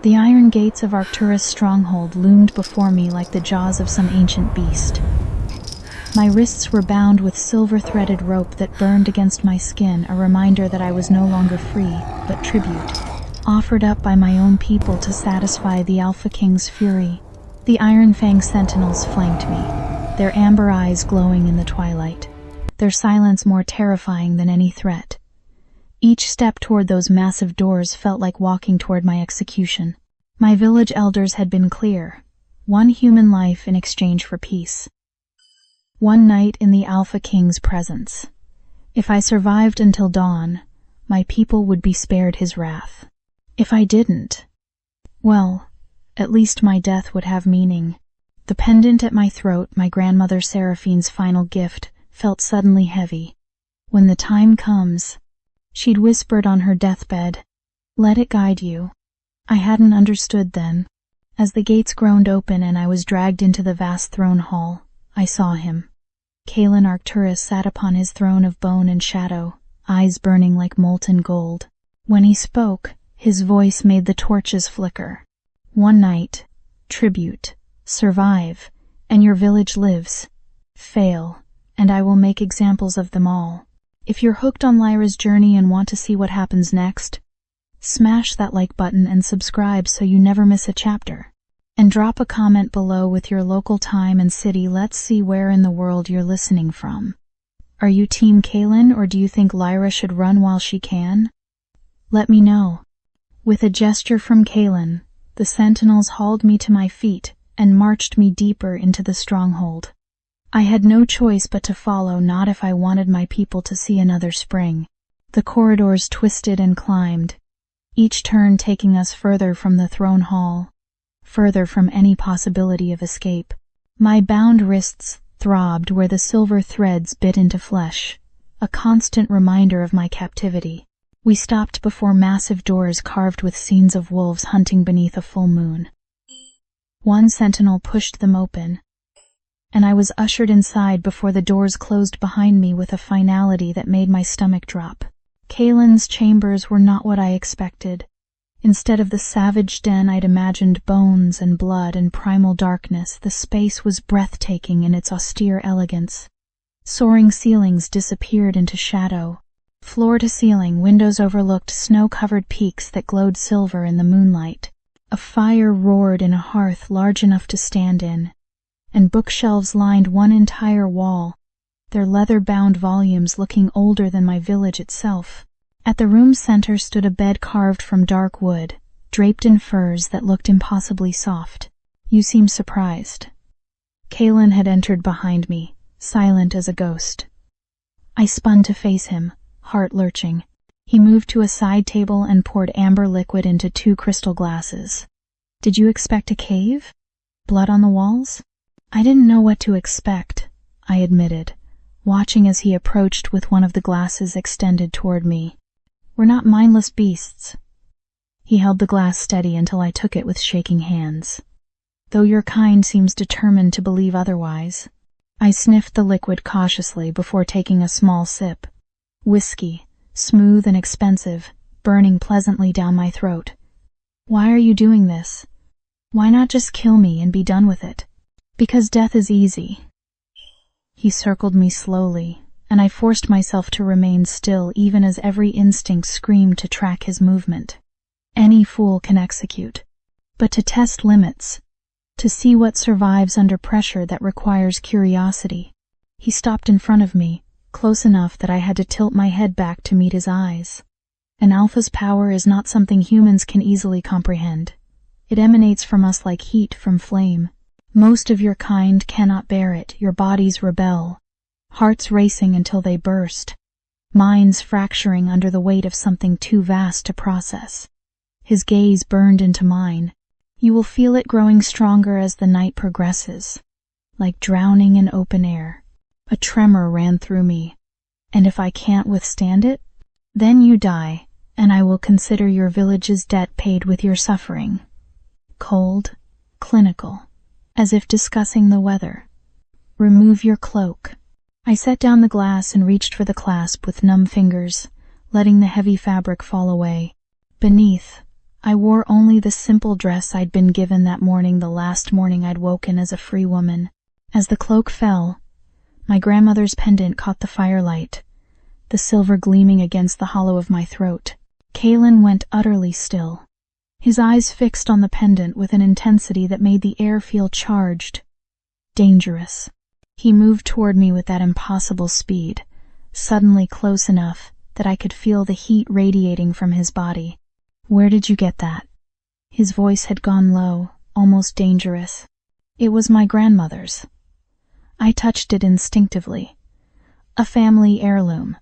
The iron gates of Arcturus Stronghold loomed before me like the jaws of some ancient beast. My wrists were bound with silver-threaded rope that burned against my skin, a reminder that I was no longer free, but tribute, offered up by my own people to satisfy the Alpha King's fury. The iron-fanged sentinels flanked me, their amber eyes glowing in the twilight, their silence more terrifying than any threat. Each step toward those massive doors felt like walking toward my execution. My village elders had been clear: one human life in exchange for peace. One night in the Alpha King's presence. If I survived until dawn, my people would be spared his wrath. If I didn't, well, at least my death would have meaning. The pendant at my throat, my grandmother Seraphine's final gift, felt suddenly heavy. When the time comes, she'd whispered on her deathbed, let it guide you. I hadn't understood then. As the gates groaned open and I was dragged into the vast throne hall, I saw him. Kalen Arcturus sat upon his throne of bone and shadow, eyes burning like molten gold. When he spoke, his voice made the torches flicker. One night, tribute, survive, and your village lives. Fail, and I will make examples of them all. If you're hooked on Lyra's journey and want to see what happens next, smash that like button and subscribe so you never miss a chapter. And drop a comment below with your local time and city. Let's see where in the world you're listening from. Are you Team Kalen, or do you think Lyra should run while she can? Let me know. With a gesture from Kalen, the sentinels hauled me to my feet and marched me deeper into the stronghold. I had no choice but to follow, not if I wanted my people to see another spring. The corridors twisted and climbed, each turn taking us further from the throne hall, further from any possibility of escape. My bound wrists throbbed where the silver threads bit into flesh, a constant reminder of my captivity. We stopped before massive doors carved with scenes of wolves hunting beneath a full moon. One sentinel pushed them open, and I was ushered inside before the doors closed behind me with a finality that made my stomach drop. Kalen's chambers were not what I expected. Instead of the savage den I'd imagined, bones and blood and primal darkness, the space was breathtaking in its austere elegance. Soaring ceilings disappeared into shadow. Floor to ceiling, windows overlooked snow-covered peaks that glowed silver in the moonlight. A fire roared in a hearth large enough to stand in, and bookshelves lined one entire wall, their leather-bound volumes looking older than my village itself. At the room's center stood a bed carved from dark wood, draped in furs that looked impossibly soft. You seem surprised. Kalen had entered behind me, silent as a ghost. I spun to face him, heart lurching. He moved to a side table and poured amber liquid into 2 crystal glasses. Did you expect a cave? Blood on the walls? I didn't know what to expect, I admitted, watching as he approached with one of the glasses extended toward me. We're not mindless beasts. He held the glass steady until I took it with shaking hands. Though your kind seems determined to believe otherwise. I sniffed the liquid cautiously before taking a small sip. Whiskey, smooth and expensive, burning pleasantly down my throat. Why are you doing this? Why not just kill me and be done with it? Because death is easy. He circled me slowly, and I forced myself to remain still even as every instinct screamed to track his movement. Any fool can execute, but to test limits, to see what survives under pressure, that requires curiosity. He stopped in front of me, close enough that I had to tilt my head back to meet his eyes. An alpha's power is not something humans can easily comprehend. It emanates from us like heat from flame. Most of your kind cannot bear it. Your bodies rebel, hearts racing until they burst, minds fracturing under the weight of something too vast to process. His gaze burned into mine. You will feel it growing stronger as the night progresses, like drowning in open air. A tremor ran through me. And if I can't withstand it, then you die, and I will consider your village's debt paid with your suffering. Cold, clinical, as if discussing the weather. Remove your cloak. I set down the glass and reached for the clasp with numb fingers, letting the heavy fabric fall away. Beneath, I wore only the simple dress I'd been given that morning, the last morning I'd woken as a free woman. As the cloak fell, my grandmother's pendant caught the firelight, the silver gleaming against the hollow of my throat. Kalen went utterly still, his eyes fixed on the pendant with an intensity that made the air feel charged, dangerous. He moved toward me with that impossible speed, suddenly close enough that I could feel the heat radiating from his body. "Where did you get that?" His voice had gone low, almost dangerous. "It was my grandmother's. I touched it instinctively. A family heirloom.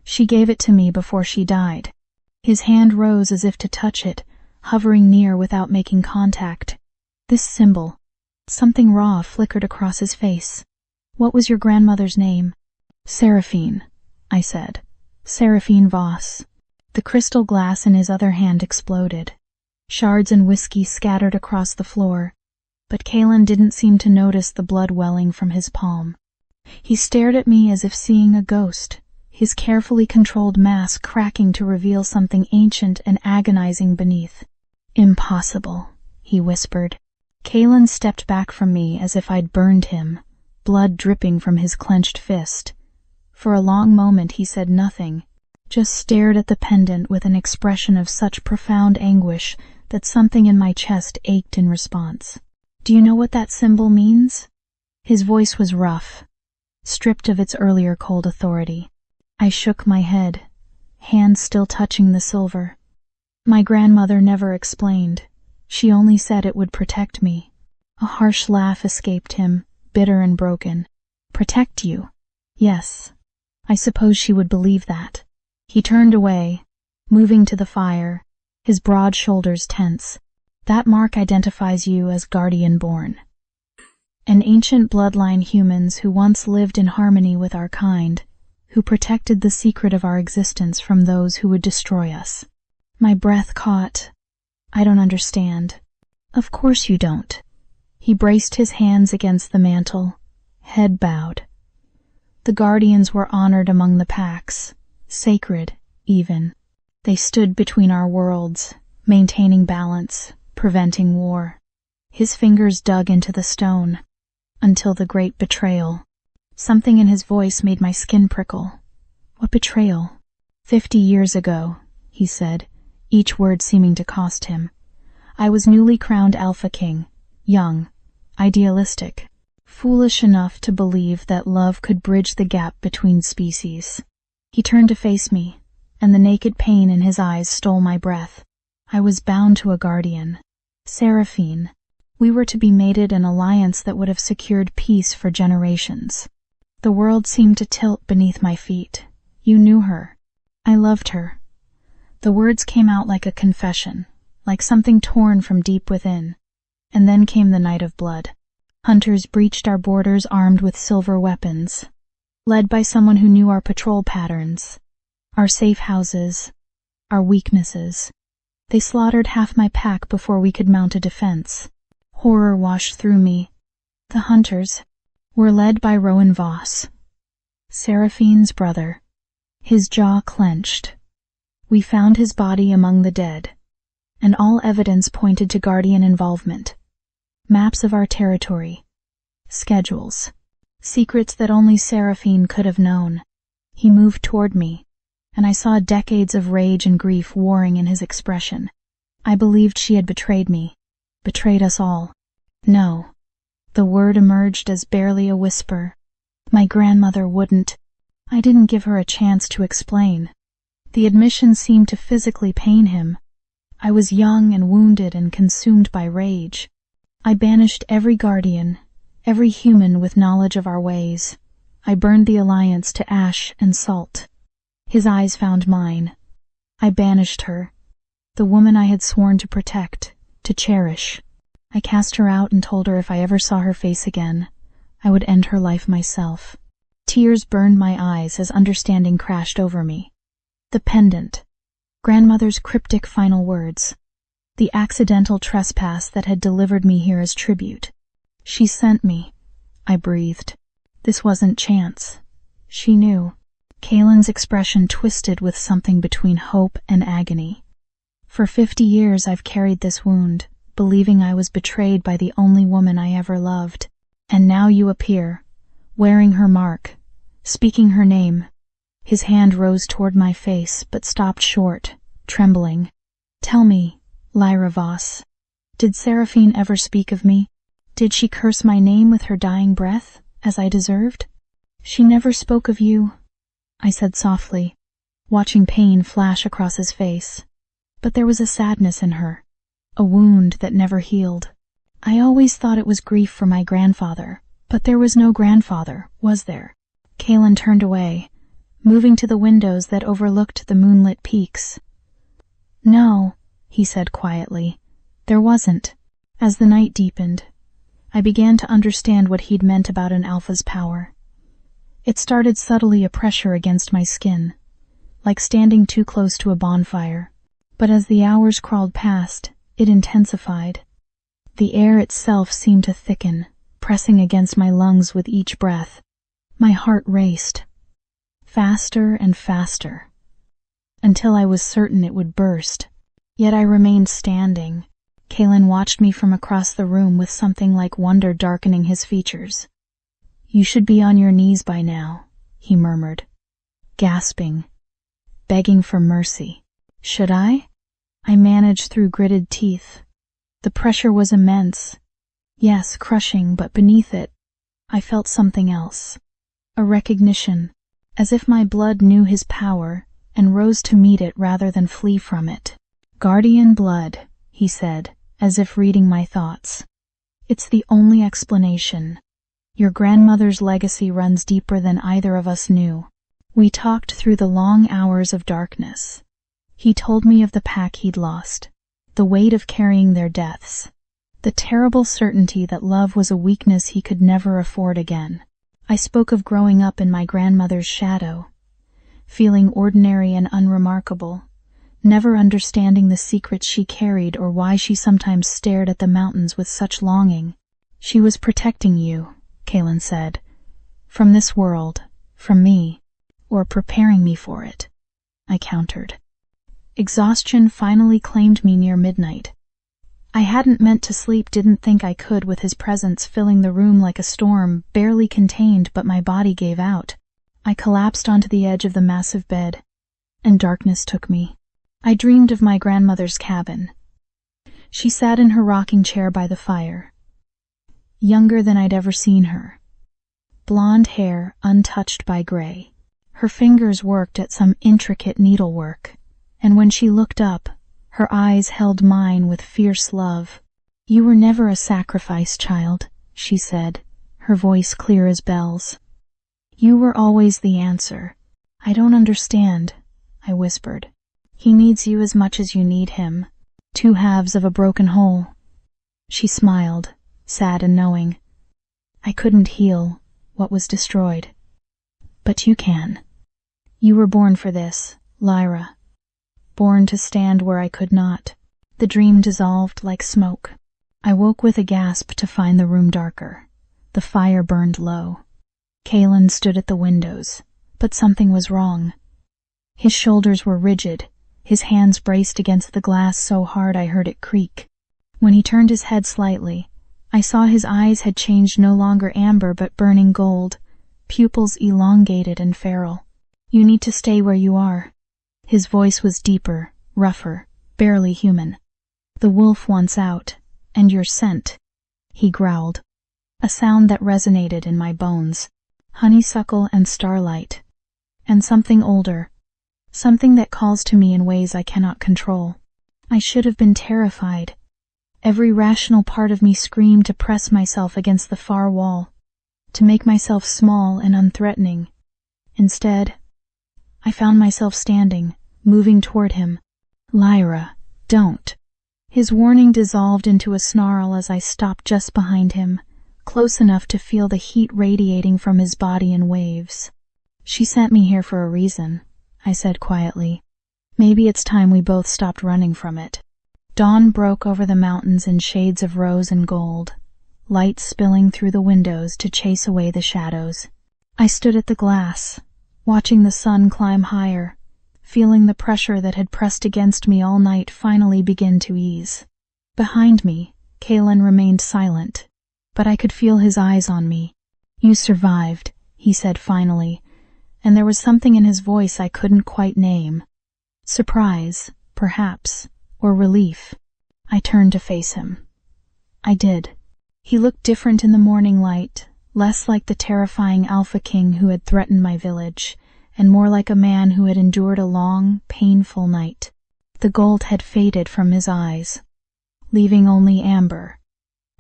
She gave it to me before she died." His hand rose as if to touch it, hovering near without making contact. This symbol, something raw flickered across his face. "What was your grandmother's name?" "Seraphine," I said. "Seraphine Voss." The crystal glass in his other hand exploded. Shards and whiskey scattered across the floor, but Kalen didn't seem to notice the blood welling from his palm. He stared at me as if seeing a ghost, his carefully controlled mask cracking to reveal something ancient and agonizing beneath. "Impossible," he whispered. Kalen stepped back from me as if I'd burned him, blood dripping from his clenched fist. For a long moment he said nothing, just stared at the pendant with an expression of such profound anguish that something in my chest ached in response. "Do you know what that symbol means?" His voice was rough, stripped of its earlier cold authority. I shook my head, hands still touching the silver. "My grandmother never explained. She only said it would protect me." A harsh laugh escaped him, bitter and broken. "Protect you?" "Yes. I suppose she would believe that." He turned away, moving to the fire, his broad shoulders tense. "That mark identifies you as guardian-born. An ancient bloodline, humans who once lived in harmony with our kind, who protected the secret of our existence from those who would destroy us." My breath caught. "I don't understand." "Of course you don't." He braced his hands against the mantel, head bowed. "The guardians were honored among the packs, sacred, even. They stood between our worlds, maintaining balance, preventing war." His fingers dug into the stone, until the great betrayal. Something in his voice made my skin prickle. "What betrayal?" 50 years ago, he said, each word seeming to cost him. "I was newly crowned Alpha King, young, idealistic, foolish enough to believe that love could bridge the gap between species." He turned to face me, and the naked pain in his eyes stole my breath. "I was bound to a guardian. Seraphine. We were to be mated, an alliance that would have secured peace for generations. The world seemed to tilt beneath my feet. You knew her. I loved her." The words came out like a confession, like something torn from deep within. And then came the night of blood. Hunters breached our borders armed with silver weapons, led by someone who knew our patrol patterns, our safe houses, our weaknesses. They slaughtered half my pack before we could mount a defense. Horror washed through me. The hunters were led by Rowan Voss, Seraphine's brother. His jaw clenched. We found his body among the dead, and all evidence pointed to guardian involvement. Maps of our territory, schedules, secrets that only Seraphine could have known. He moved toward me, and I saw decades of rage and grief warring in his expression. I believed she had betrayed me, betrayed us all. "No." The word emerged as barely a whisper. "My grandmother wouldn't." I didn't give her a chance to explain. The admission seemed to physically pain him. I was young and wounded and consumed by rage. I banished every guardian, every human with knowledge of our ways. I burned the alliance to ash and salt. His eyes found mine. I banished her, the woman I had sworn to protect, to cherish. I cast her out and told her if I ever saw her face again, I would end her life myself. Tears burned my eyes as understanding crashed over me. The pendant, grandmother's cryptic final words, the accidental trespass that had delivered me here as tribute. She sent me, I breathed. This wasn't chance. She knew. Kalen's expression twisted with something between hope and agony. For 50 years I've carried this wound, believing I was betrayed by the only woman I ever loved. And now you appear, wearing her mark, speaking her name." His hand rose toward my face, but stopped short, trembling. "Tell me, Lyra Voss, did Seraphine ever speak of me? Did she curse my name with her dying breath, as I deserved?" "She never spoke of you," I said softly, watching pain flash across his face. "But there was a sadness in her, a wound that never healed. I always thought it was grief for my grandfather, but there was no grandfather, was there?" Kalen turned away, moving to the windows that overlooked the moonlit peaks. "No," he said quietly, "there wasn't." As the night deepened, I began to understand what he'd meant about an alpha's power. It started subtly, a pressure against my skin, like standing too close to a bonfire. But as the hours crawled past, it intensified. The air itself seemed to thicken, pressing against my lungs with each breath. My heart raced, faster and faster, until I was certain it would burst. Yet I remained standing. Kalen watched me from across the room with something like wonder darkening his features. "You should be on your knees by now," he murmured, gasping, begging for mercy. "Should I?" I managed through gritted teeth. The pressure was immense. Yes, crushing, but beneath it, I felt something else. A recognition, as if my blood knew his power and rose to meet it rather than flee from it. "Guardian blood," he said, as if reading my thoughts. "It's the only explanation. Your grandmother's legacy runs deeper than either of us knew." We talked through the long hours of darkness. He told me of the pack he'd lost, the weight of carrying their deaths, the terrible certainty that love was a weakness he could never afford again. I spoke of growing up in my grandmother's shadow, feeling ordinary and unremarkable, never understanding the secrets she carried or why she sometimes stared at the mountains with such longing. "She was protecting you," Kalen said, "from this world, from me, or preparing me for it," I countered. Exhaustion finally claimed me near midnight. I hadn't meant to sleep, didn't think I could with his presence filling the room like a storm, barely contained, but my body gave out. I collapsed onto the edge of the massive bed, and darkness took me. I dreamed of my grandmother's cabin. She sat in her rocking chair by the fire, younger than I'd ever seen her. Blonde hair untouched by gray. Her fingers worked at some intricate needlework, and when she looked up, her eyes held mine with fierce love. "You were never a sacrifice, child," she said, her voice clear as bells. "You were always the answer." "I don't understand," I whispered. "He needs you as much as you need him. Two halves of a broken whole." She smiled, sad and knowing. "I couldn't heal what was destroyed. But you can. You were born for this, Lyra. Born to stand where I could not." The dream dissolved like smoke. I woke with a gasp to find the room darker. The fire burned low. Kalen stood at the windows, but something was wrong. His shoulders were rigid, his hands braced against the glass so hard I heard it creak. When he turned his head slightly, I saw his eyes had changed, no longer amber but burning gold, pupils elongated and feral. "You need to stay where you are." His voice was deeper, rougher, barely human. "The wolf wants out, and your scent," he growled, a sound that resonated in my bones. "Honeysuckle and starlight, and something older, something that calls to me in ways I cannot control." I should have been terrified. Every rational part of me screamed to press myself against the far wall, to make myself small and unthreatening. Instead, I found myself standing, moving toward him. "Lyra, don't." His warning dissolved into a snarl as I stopped just behind him, close enough to feel the heat radiating from his body in waves. "She sent me here for a reason," I said quietly. "Maybe it's time we both stopped running from it." Dawn broke over the mountains in shades of rose and gold, light spilling through the windows to chase away the shadows. I stood at the glass, watching the sun climb higher, feeling the pressure that had pressed against me all night finally begin to ease. Behind me, Kalen remained silent, but I could feel his eyes on me. "You survived," he said finally, and there was something in his voice I couldn't quite name. Surprise, perhaps, or relief. I turned to face him. I did. He looked different in the morning light, less like the terrifying Alpha King who had threatened my village, and more like a man who had endured a long, painful night. The gold had faded from his eyes, leaving only amber,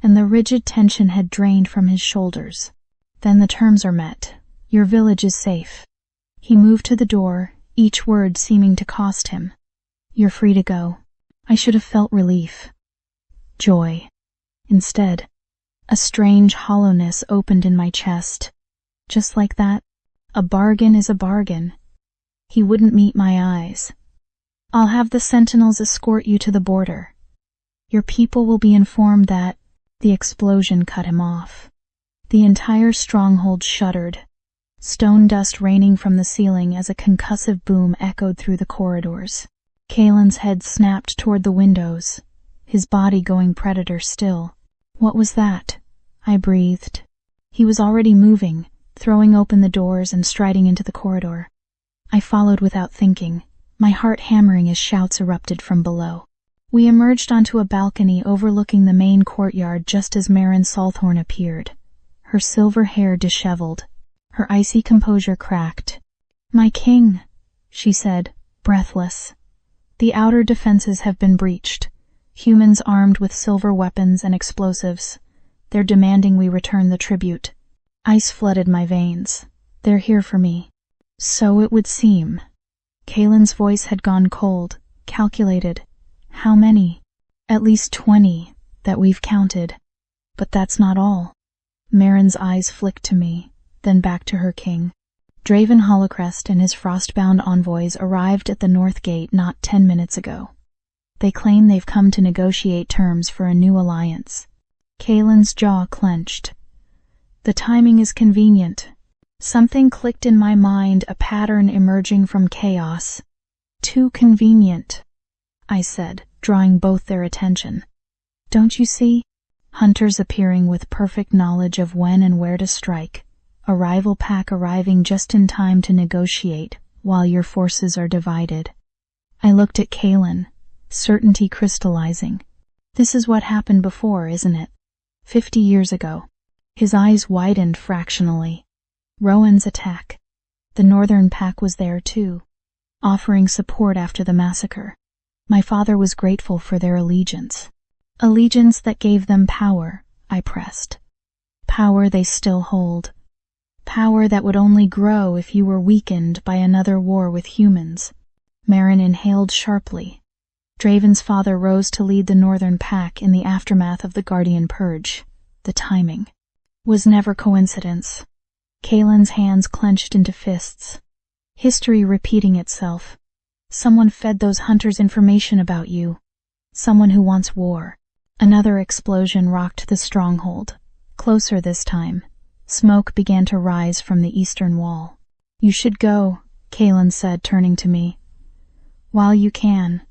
and the rigid tension had drained from his shoulders. "Then the terms are met. Your village is safe." He moved to the door, each word seeming to cost him. "You're free to go." I should have felt relief. Joy. Instead, a strange hollowness opened in my chest. Just like that, a bargain is a bargain. He wouldn't meet my eyes. "I'll have the sentinels escort you to the border. Your people will be informed that—" The explosion cut him off. The entire stronghold shuddered, stone dust raining from the ceiling as a concussive boom echoed through the corridors. Kalen's head snapped toward the windows, his body going predator still. "What was that?" I breathed. He was already moving, throwing open the doors and striding into the corridor. I followed without thinking, my heart hammering as shouts erupted from below. We emerged onto a balcony overlooking the main courtyard just as Marin Salthorn appeared, her silver hair disheveled, her icy composure cracked. "My king," she said, breathless. "The outer defenses have been breached. Humans armed with silver weapons and explosives. They're demanding we return the tribute." Ice flooded my veins. "They're here for me." "So it would seem." Kalen's voice had gone cold, calculated. "How many?" "At least 20, that we've counted. But that's not all." Marin's eyes flicked to me, then back to her king. Draven Holocrest and his frostbound envoys arrived at the North Gate not 10 minutes ago. They claim they've come to negotiate terms for a new alliance. Kalen's jaw clenched. "The timing is convenient." Something clicked in my mind, a pattern emerging from chaos. "Too convenient," I said, drawing both their attention. "Don't you see? Hunters appearing with perfect knowledge of when and where to strike. A rival pack arriving just in time to negotiate while your forces are divided." I looked at Kalen, certainty crystallizing. "This is what happened before, isn't it? 50 years ago." His eyes widened fractionally. Rowan's attack. The northern pack was there too, offering support after the massacre. My father was grateful for their allegiance. Allegiance that gave them power, I pressed. Power they still hold. Power that would only grow if you were weakened by another war with humans. Marin inhaled sharply. Draven's father rose to lead the northern pack in the aftermath of the Guardian Purge. The timing was never coincidence. Kalen's hands clenched into fists. History repeating itself. Someone fed those hunters information about you. Someone who wants war. Another explosion rocked the stronghold. Closer this time. Smoke began to rise from the eastern wall. "You should go," Kalen said, turning to me. "While you can.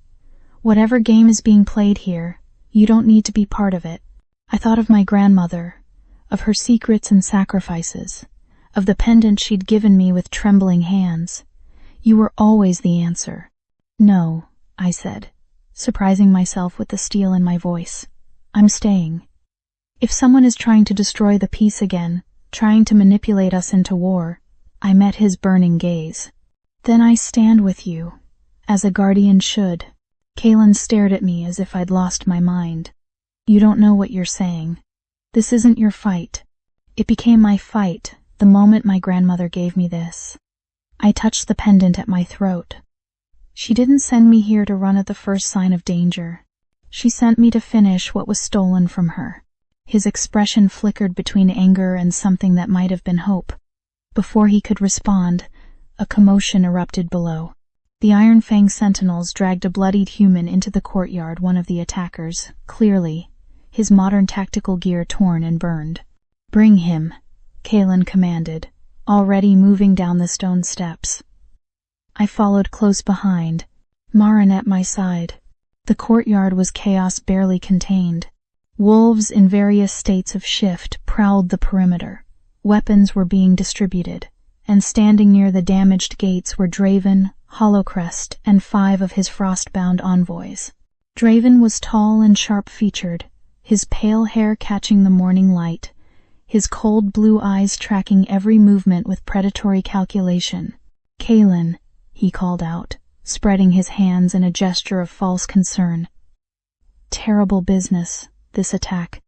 Whatever game is being played here, you don't need to be part of it." I thought of my grandmother, of her secrets and sacrifices, of the pendant she'd given me with trembling hands. "You were always the answer." "No," I said, surprising myself with the steel in my voice. "I'm staying. If someone is trying to destroy the peace again, trying to manipulate us into war," I met his burning gaze. "Then I stand with you, as a guardian should." Kalen stared at me as if I'd lost my mind. "You don't know what you're saying. This isn't your fight." It became my fight the moment my grandmother gave me this. I touched the pendant at my throat. She didn't send me here to run at the first sign of danger. She sent me to finish what was stolen from her. His expression flickered between anger and something that might have been hope. Before he could respond, a commotion erupted below. The Iron Fang sentinels dragged a bloodied human into the courtyard, one of the attackers, clearly, his modern tactical gear torn and burned. "Bring him," Kalen commanded, already moving down the stone steps. I followed close behind, Marin at my side. The courtyard was chaos barely contained. Wolves in various states of shift prowled the perimeter. Weapons were being distributed, and standing near the damaged gates were Draven, Hollowcrest, and 5 of his frost-bound envoys. Draven was tall and sharp-featured, his pale hair catching the morning light, his cold blue eyes tracking every movement with predatory calculation. "Kaelin," he called out, spreading his hands in a gesture of false concern. "Terrible business, this attack.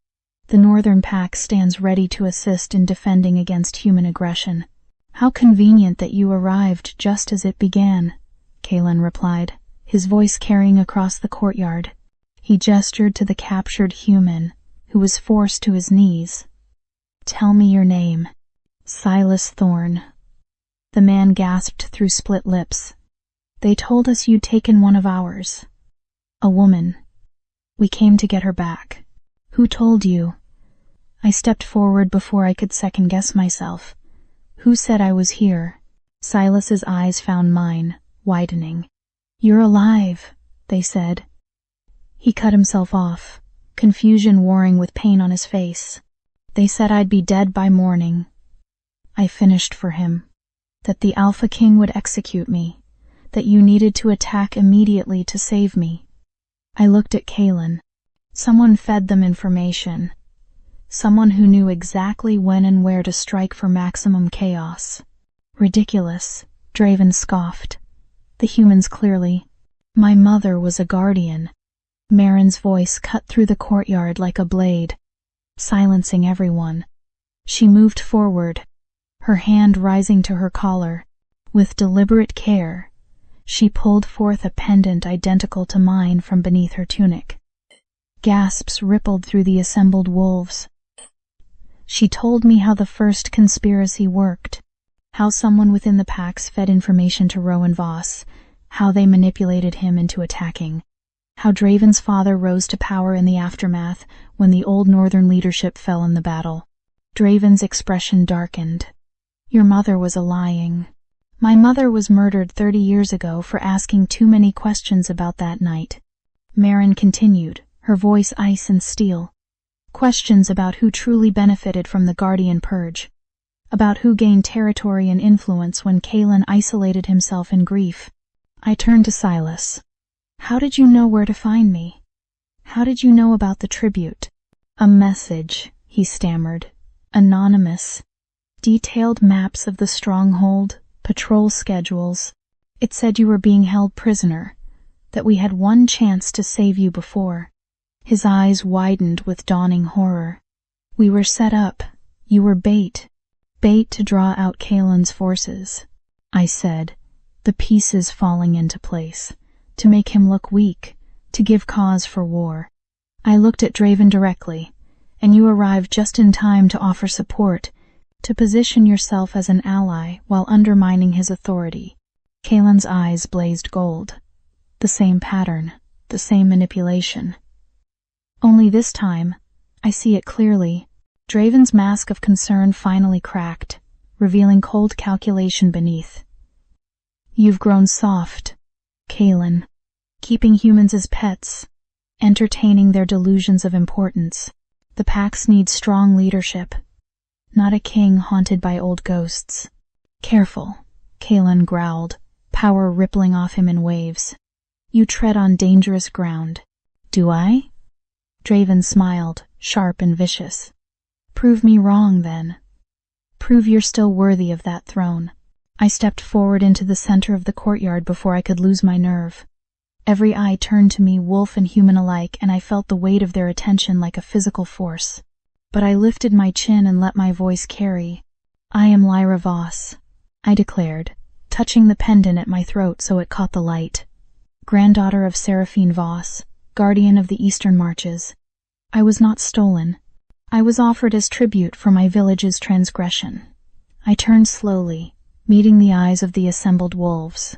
The Northern Pack stands ready to assist in defending against human aggression." "How convenient that you arrived just as it began," Kaelin replied, his voice carrying across the courtyard. He gestured to the captured human, who was forced to his knees. "Tell me your name." "Silas Thorne." The man gasped through split lips. "They told us you'd taken one of ours. A woman. We came to get her back." "Who told you?" I stepped forward before I could second-guess myself. "Who said I was here?" Silas's eyes found mine, widening. "You're alive," they said. He cut himself off, confusion warring with pain on his face. "They said I'd be dead by morning. I finished for him. That the Alpha King would execute me. That you needed to attack immediately to save me." I looked at Kaelin. Someone fed them information. Someone who knew exactly when and where to strike for maximum chaos. "Ridiculous," Draven scoffed. The humans clearly. "My mother was a guardian." Marin's voice cut through the courtyard like a blade, silencing everyone. She moved forward, her hand rising to her collar. With deliberate care, she pulled forth a pendant identical to mine from beneath her tunic. Gasps rippled through the assembled wolves. She told me how the first conspiracy worked, how someone within the packs fed information to Rowan Voss, how they manipulated him into attacking, how Draven's father rose to power in the aftermath when the old northern leadership fell in the battle. Draven's expression darkened. "Your mother was lying. My mother was murdered 30 years ago for asking too many questions about that night." Marin continued, her voice ice and steel. "Questions about who truly benefited from the Guardian Purge, about who gained territory and influence when Kaelin isolated himself in grief." I turned to Silas. "How did you know where to find me? How did you know about the tribute?" "A message," he stammered. "Anonymous. Detailed maps of the stronghold, patrol schedules. It said you were being held prisoner, that we had one chance to save you before." His eyes widened with dawning horror. "We were set up. You were bait. Bait to draw out Kaelin's forces," I said, the pieces falling into place, "to make him look weak, to give cause for war." I looked at Draven directly. "And you arrived just in time to offer support, to position yourself as an ally while undermining his authority." Kaelin's eyes blazed gold. The same pattern, the same manipulation. Only this time, I see it clearly. Draven's mask of concern finally cracked, revealing cold calculation beneath. "You've grown soft, Kaelin, keeping humans as pets, entertaining their delusions of importance. The packs need strong leadership, not a king haunted by old ghosts." "Careful," Kaelin growled, power rippling off him in waves. "You tread on dangerous ground." "Do I?" Draven smiled, sharp and vicious. "Prove me wrong, then. Prove you're still worthy of that throne." I stepped forward into the center of the courtyard before I could lose my nerve. Every eye turned to me, wolf and human alike, and I felt the weight of their attention like a physical force. But I lifted my chin and let my voice carry. "I am Lyra Voss," I declared, touching the pendant at my throat so it caught the light. "Granddaughter of Seraphine Voss, guardian of the Eastern Marches. I was not stolen. I was offered as tribute for my village's transgression." I turned slowly, meeting the eyes of the assembled wolves.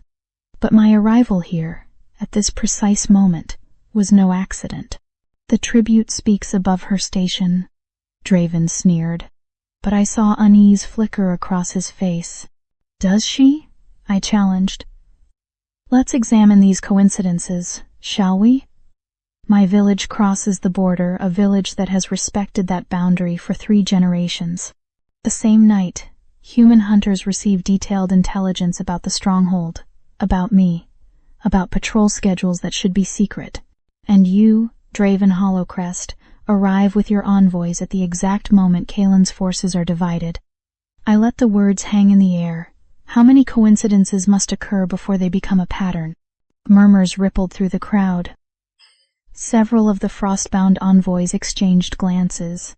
But my arrival here, at this precise moment, was no accident. "The tribute speaks above her station," Draven sneered, but I saw unease flicker across his face. "Does she?" I challenged. Let's examine these coincidences, shall we? My village crosses the border, a village that has respected that boundary for 3 generations. The same night, human hunters receive detailed intelligence about the stronghold, about me, about patrol schedules that should be secret. And you, Draven Hollowcrest, arrive with your envoys at the exact moment Kaelin's forces are divided. I let the words hang in the air. How many coincidences must occur before they become a pattern? Murmurs rippled through the crowd. Several of the frostbound envoys exchanged glances,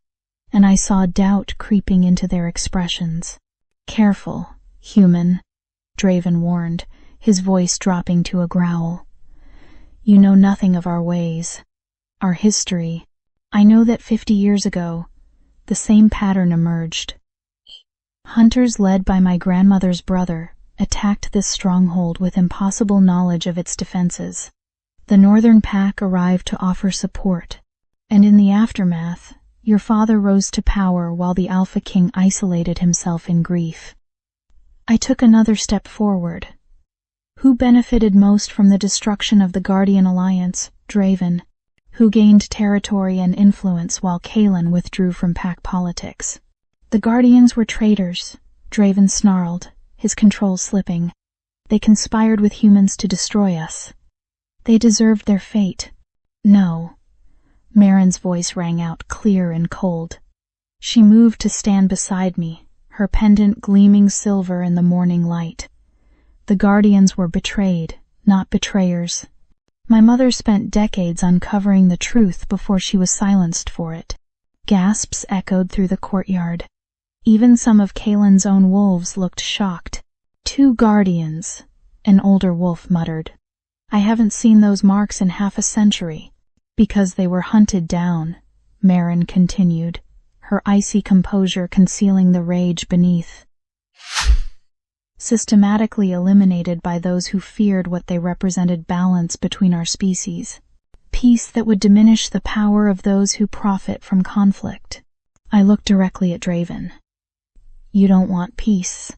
and I saw doubt creeping into their expressions. Careful, human, Draven warned, his voice dropping to a growl. You know nothing of our ways, our history. I know that 50 years ago, the same pattern emerged. Hunters led by my grandmother's brother attacked this stronghold with impossible knowledge of its defenses. The northern pack arrived to offer support, and in the aftermath, your father rose to power while the Alpha King isolated himself in grief. I took another step forward. Who benefited most from the destruction of the Guardian Alliance, Draven, who gained territory and influence while Kaelin withdrew from pack politics? The Guardians were traitors, Draven snarled, his control slipping. They conspired with humans to destroy us. They deserved their fate. No. Marin's voice rang out clear and cold. She moved to stand beside me, her pendant gleaming silver in the morning light. The Guardians were betrayed, not betrayers. My mother spent decades uncovering the truth before she was silenced for it. Gasps echoed through the courtyard. Even some of Kaelin's own wolves looked shocked. 2 Guardians, an older wolf muttered. I haven't seen those marks in half a century. Because they were hunted down, Marin continued, her icy composure concealing the rage beneath. Systematically eliminated by those who feared what they represented balance between our species. Peace that would diminish the power of those who profit from conflict. I looked directly at Draven. You don't want peace.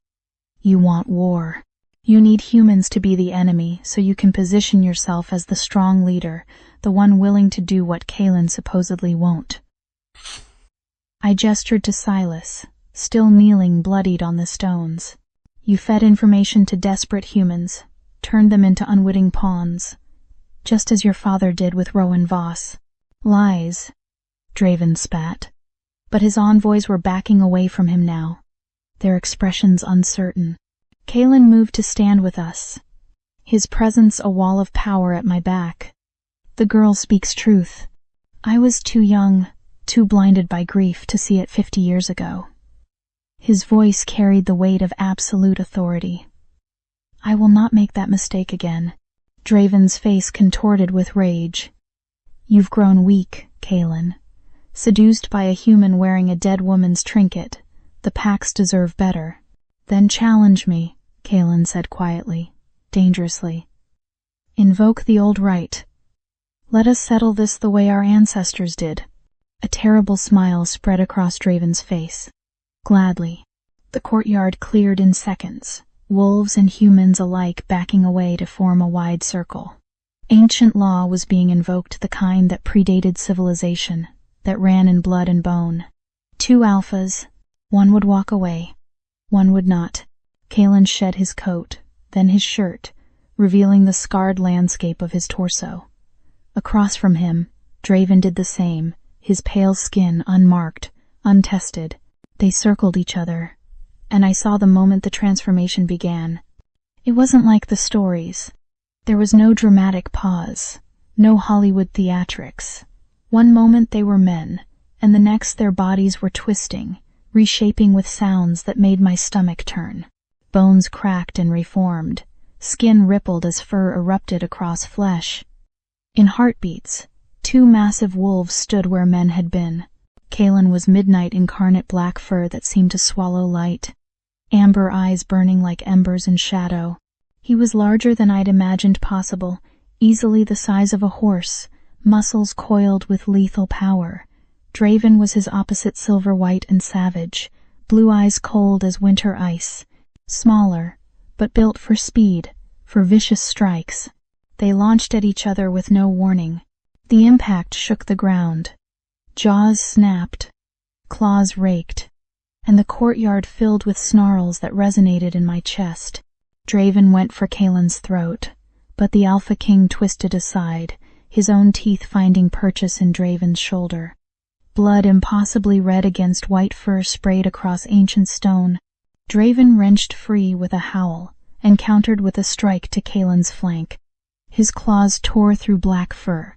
You want war. You need humans to be the enemy so you can position yourself as the strong leader, the one willing to do what Kaelin supposedly won't. I gestured to Silas, still kneeling bloodied on the stones. You fed information to desperate humans, turned them into unwitting pawns, just as your father did with Rowan Voss. Lies, Draven spat. But his envoys were backing away from him now, their expressions uncertain. Kaelin moved to stand with us, his presence a wall of power at my back. The girl speaks truth. I was too young, too blinded by grief to see it 50 years ago. His voice carried the weight of absolute authority. I will not make that mistake again. Draven's face contorted with rage. You've grown weak, Kaelin. Seduced by a human wearing a dead woman's trinket, the packs deserve better. Then challenge me, Kaelin said quietly, dangerously. Invoke the old right. Let us settle this the way our ancestors did. A terrible smile spread across Draven's face. Gladly. The courtyard cleared in seconds, wolves and humans alike backing away to form a wide circle. Ancient law was being invoked, the kind that predated civilization, that ran in blood and bone. 2 alphas. One would walk away. One would not. Kaelin shed his coat, then his shirt, revealing the scarred landscape of his torso. Across from him, Draven did the same, his pale skin unmarked, untested. They circled each other, and I saw the moment the transformation began. It wasn't like the stories. There was no dramatic pause, no Hollywood theatrics. One moment they were men, and the next their bodies were twisting, reshaping with sounds that made my stomach turn. Bones cracked and reformed, skin rippled as fur erupted across flesh. In heartbeats, 2 massive wolves stood where men had been. Kaelin was midnight incarnate black fur that seemed to swallow light, amber eyes burning like embers in shadow. He was larger than I'd imagined possible, easily the size of a horse, muscles coiled with lethal power. Draven was his opposite, silver white and savage, blue eyes cold as winter ice. Smaller, but built for speed, for vicious strikes. They launched at each other with no warning. The impact shook the ground. Jaws snapped, claws raked, and the courtyard filled with snarls that resonated in my chest. Draven went for Kaelin's throat, but the Alpha King twisted aside, his own teeth finding purchase in Draven's shoulder. Blood impossibly red against white fur sprayed across ancient stone. Draven wrenched free with a howl and countered with a strike to Kaelin's flank. His claws tore through black fur,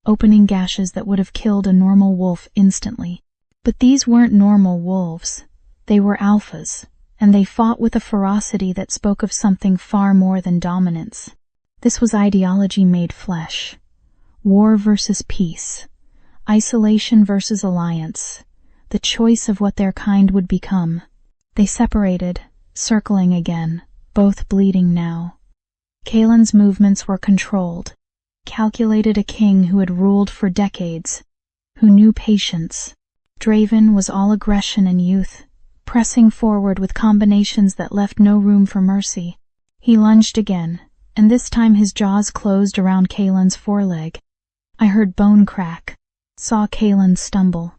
opening gashes that would have killed a normal wolf instantly. But these weren't normal wolves. They were alphas, and they fought with a ferocity that spoke of something far more than dominance. This was ideology made flesh. War versus peace. Isolation versus alliance. The choice of what their kind would become. They separated, circling again, both bleeding now. Kaelin's movements were controlled, calculated, a king who had ruled for decades, who knew patience. Draven was all aggression and youth, pressing forward with combinations that left no room for mercy. He lunged again, and this time his jaws closed around Kaelin's foreleg. I heard bone crack, saw Kaelin stumble.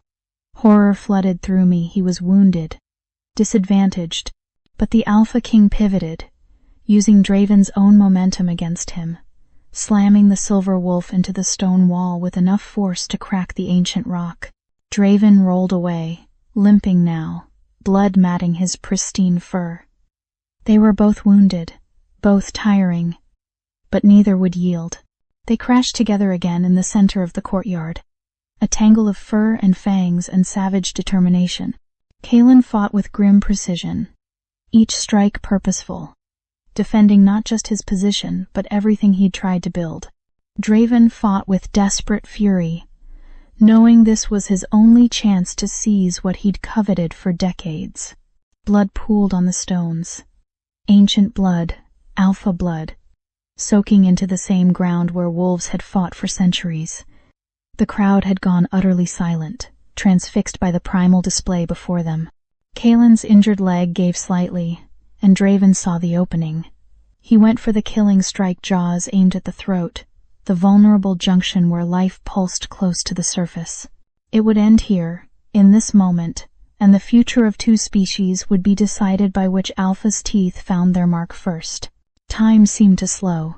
Horror flooded through me. He was wounded, disadvantaged, but the Alpha King pivoted, using Draven's own momentum against him, slamming the silver wolf into the stone wall with enough force to crack the ancient rock. Draven rolled away, limping now, blood matting his pristine fur. They were both wounded, both tiring, but neither would yield. They crashed together again in the center of the courtyard, a tangle of fur and fangs and savage determination. Kaelin fought with grim precision, each strike purposeful, defending not just his position but everything he'd tried to build. Draven fought with desperate fury, knowing this was his only chance to seize what he'd coveted for decades. Blood pooled on the stones. Ancient blood, alpha blood, soaking into the same ground where wolves had fought for centuries. The crowd had gone utterly silent, transfixed by the primal display before them. Kaelin's injured leg gave slightly, and Draven saw the opening. He went for the killing strike, jaws aimed at the throat, the vulnerable junction where life pulsed close to the surface. It would end here, in this moment, and the future of two species would be decided by which alpha's teeth found their mark first. Time seemed to slow.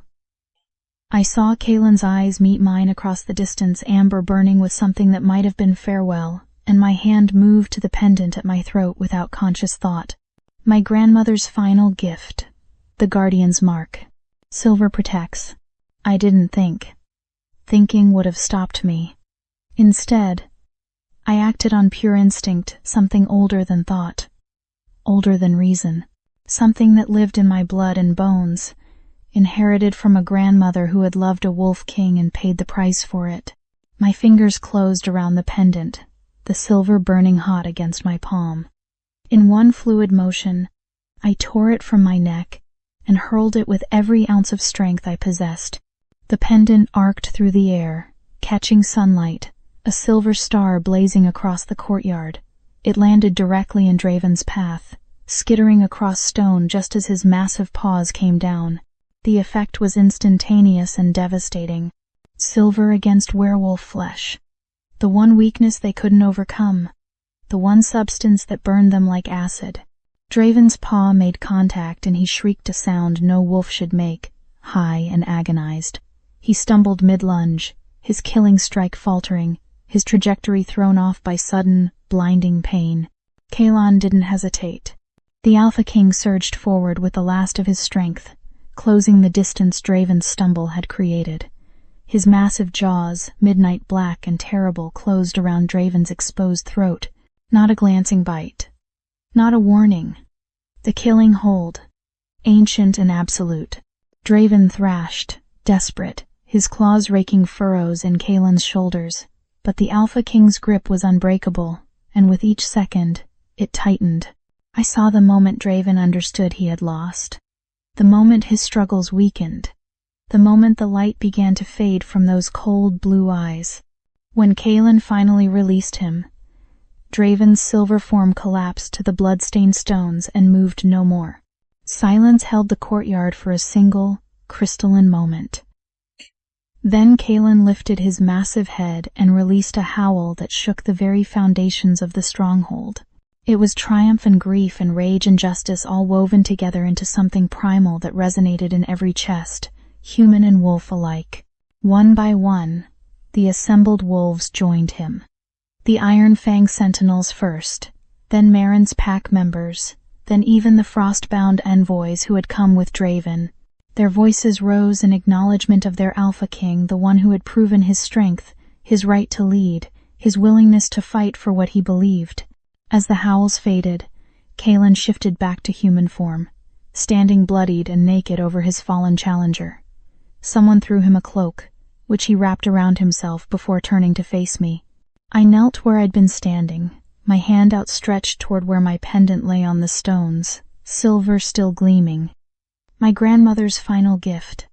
I saw Kaelin's eyes meet mine across the distance, amber burning with something that might have been farewell, and my hand moved to the pendant at my throat without conscious thought. My grandmother's final gift, the guardian's mark. Silver protects. I didn't think. Thinking would have stopped me. Instead, I acted on pure instinct, something older than thought, older than reason, something that lived in my blood and bones, inherited from a grandmother who had loved a wolf king and paid the price for it. My fingers closed around the pendant, the silver burning hot against my palm. In one fluid motion, I tore it from my neck and hurled it with every ounce of strength I possessed. The pendant arced through the air, catching sunlight, a silver star blazing across the courtyard. It landed directly in Draven's path, skittering across stone just as his massive paws came down. The effect was instantaneous and devastating. Silver against werewolf flesh. The one weakness they couldn't overcome. The one substance that burned them like acid. Draven's paw made contact and he shrieked a sound no wolf should make, high and agonized. He stumbled mid-lunge, his killing strike faltering, his trajectory thrown off by sudden, blinding pain. Kaelin didn't hesitate. The Alpha King surged forward with the last of his strength, closing the distance Draven's stumble had created. His massive jaws, midnight black and terrible, closed around Draven's exposed throat. Not a glancing bite. Not a warning. The killing hold, ancient and absolute. Draven thrashed, desperate, his claws raking furrows in Kaelin's shoulders, but the Alpha King's grip was unbreakable, and with each second, it tightened. I saw the moment Draven understood he had lost. The moment his struggles weakened. The moment the light began to fade from those cold blue eyes. When Kaelin finally released him, Draven's silver form collapsed to the blood-stained stones and moved no more. Silence held the courtyard for a single, crystalline moment. Then Kalen lifted his massive head and released a howl that shook the very foundations of the stronghold. It was triumph and grief and rage and justice all woven together into something primal that resonated in every chest, human and wolf alike. One by one, the assembled wolves joined him. The Iron Fang Sentinels first, then Marin's pack members, then even the frost-bound envoys who had come with Draven. Their voices rose in acknowledgement of their Alpha King, the one who had proven his strength, his right to lead, his willingness to fight for what he believed. As the howls faded, Kalen shifted back to human form, standing bloodied and naked over his fallen challenger. Someone threw him a cloak, which he wrapped around himself before turning to face me. I knelt where I'd been standing, my hand outstretched toward where my pendant lay on the stones, silver still gleaming. My grandmother's final gift.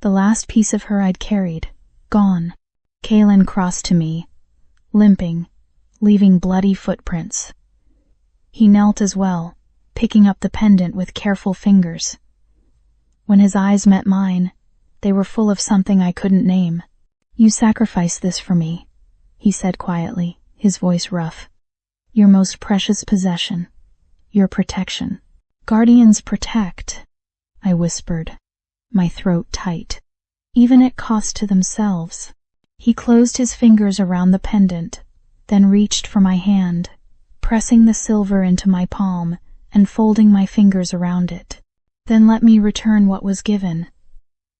The last piece of her I'd carried, gone. Kalen crossed to me, limping, leaving bloody footprints. He knelt as well, picking up the pendant with careful fingers. When his eyes met mine, they were full of something I couldn't name. "You sacrificed this for me," he said quietly, his voice rough. "Your most precious possession. Your protection." "Guardians protect," I whispered, my throat tight. "Even at cost to themselves." He closed his fingers around the pendant, then reached for my hand, pressing the silver into my palm and folding my fingers around it. "Then let me return what was given."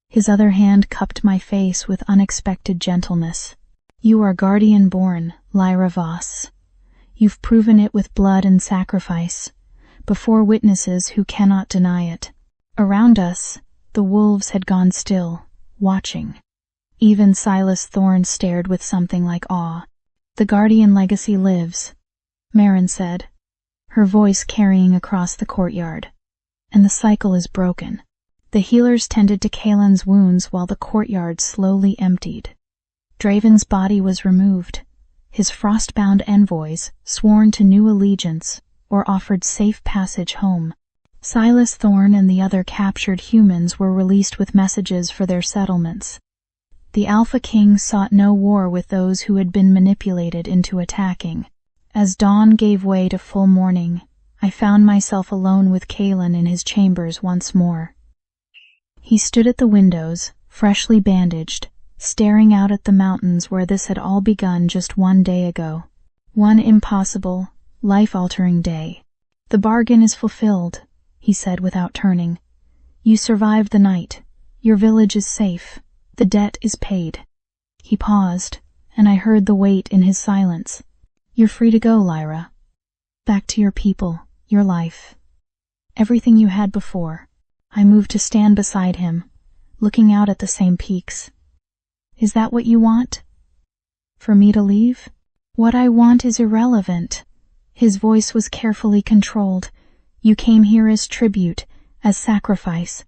His other hand cupped my face with unexpected gentleness. "You are guardian born, Lyra Voss. You've proven it with blood and sacrifice, before witnesses who cannot deny it." Around us, the wolves had gone still, watching. Even Silas Thorne stared with something like awe. "The Guardian legacy lives," Marin said, her voice carrying across the courtyard. "And the cycle is broken." The healers tended to Kalen's wounds while the courtyard slowly emptied. Draven's body was removed, his frost-bound envoys sworn to new allegiance or offered safe passage home. Silas Thorne and the other captured humans were released with messages for their settlements. The Alpha King sought no war with those who had been manipulated into attacking. As dawn gave way to full morning, I found myself alone with Kalen in his chambers once more. He stood at the windows, freshly bandaged, staring out at the mountains where this had all begun just one day ago. One impossible, life-altering day. "The bargain is fulfilled," he said without turning. "You survived the night. Your village is safe. The debt is paid." He paused, and I heard the weight in his silence. "You're free to go, Lyra. Back to your people, your life. Everything you had before." I moved to stand beside him, looking out at the same peaks. "Is that what you want? For me to leave?" "What I want is irrelevant." His voice was carefully controlled. "You came here as tribute, as sacrifice.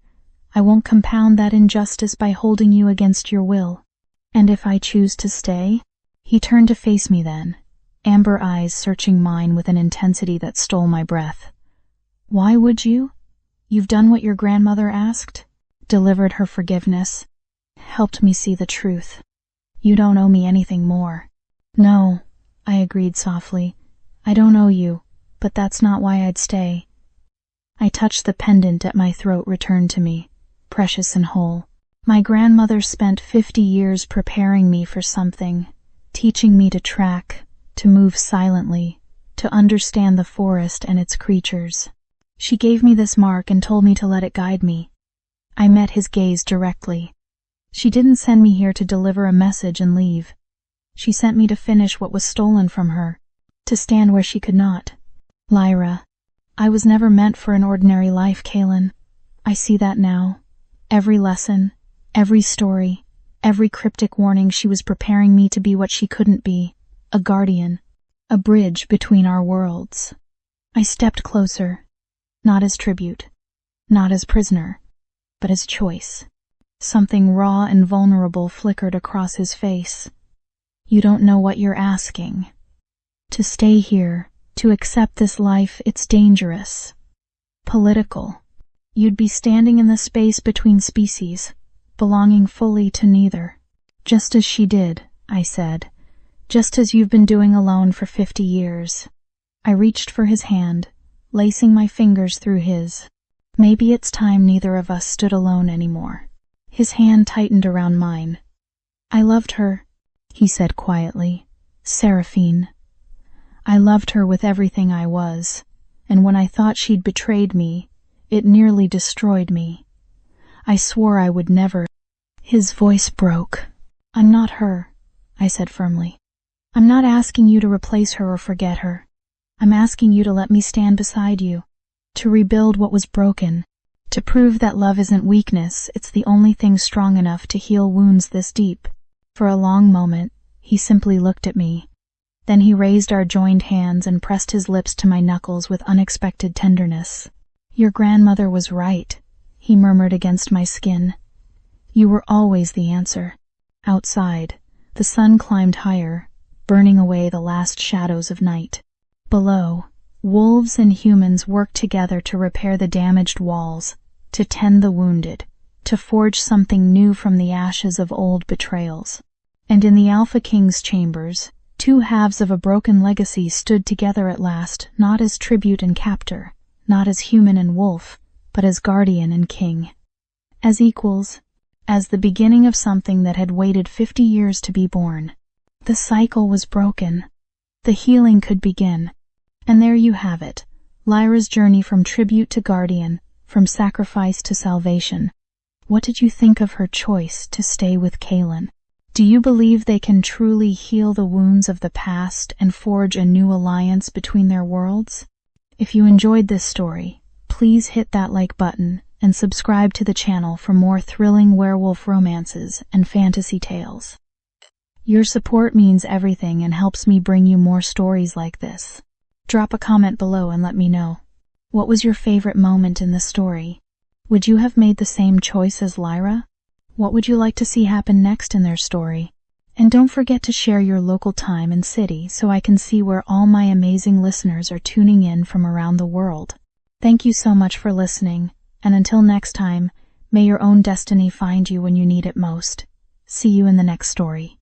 I won't compound that injustice by holding you against your will." "And if I choose to stay?" He turned to face me then, amber eyes searching mine with an intensity that stole my breath. "Why would you? You've done what your grandmother asked, delivered her forgiveness, helped me see the truth. You don't owe me anything more." "No," I agreed softly. "I don't owe you, but that's not why I'd stay." I touched the pendant at my throat returned to me, precious and whole. My grandmother spent 50 years preparing me for something, teaching me to track, to move silently, to understand the forest and its creatures. She gave me this mark and told me to let it guide me. I met his gaze directly. She didn't send me here to deliver a message and leave. She sent me to finish what was stolen from her, to stand where she could not. "Lyra, I was never meant for an ordinary life, Kalen. I see that now. Every lesson, every story, every cryptic warning, she was preparing me to be what she couldn't be, a guardian, a bridge between our worlds." I stepped closer, not as tribute, not as prisoner, but as choice. Something raw and vulnerable flickered across his face. "You don't know what you're asking. To stay here, to accept this life, it's dangerous. Political. You'd be standing in the space between species, belonging fully to neither. Just as she did, I said. Just as you've been doing alone for 50 years. I reached for his hand, lacing my fingers through his. Maybe it's time neither of us stood alone anymore. His hand tightened around mine. I loved her, he said quietly. Seraphine. I loved her with everything I was, and when I thought she'd betrayed me, it nearly destroyed me. I swore I would never. His voice broke. I'm not her, I said firmly. I'm not asking you to replace her or forget her. I'm asking you to let me stand beside you, to rebuild what was broken, to prove that love isn't weakness, it's the only thing strong enough to heal wounds this deep. For a long moment, he simply looked at me. Then he raised our joined hands and pressed his lips to my knuckles with unexpected tenderness. Your grandmother was right, he murmured against my skin. You were always the answer. Outside, the sun climbed higher, burning away the last shadows of night. Below, wolves and humans worked together to repair the damaged walls, to tend the wounded, to forge something new from the ashes of old betrayals. And in the Alpha King's chambers, two halves of a broken legacy stood together at last, not as tribute and captor, not as human and wolf, but as guardian and king. As equals, as the beginning of something that had waited 50 years to be born. The cycle was broken. The healing could begin. And there you have it, Lyra's journey from tribute to guardian, from sacrifice to salvation. What did you think of her choice to stay with Kaelin? Do you believe they can truly heal the wounds of the past and forge a new alliance between their worlds? If you enjoyed this story, please hit that like button and subscribe to the channel for more thrilling werewolf romances and fantasy tales. Your support means everything and helps me bring you more stories like this. Drop a comment below and let me know. What was your favorite moment in the story? Would you have made the same choice as Lyra? What would you like to see happen next in their story? And don't forget to share your local time and city so I can see where all my amazing listeners are tuning in from around the world. Thank you so much for listening, and until next time, may your own destiny find you when you need it most. See you in the next story.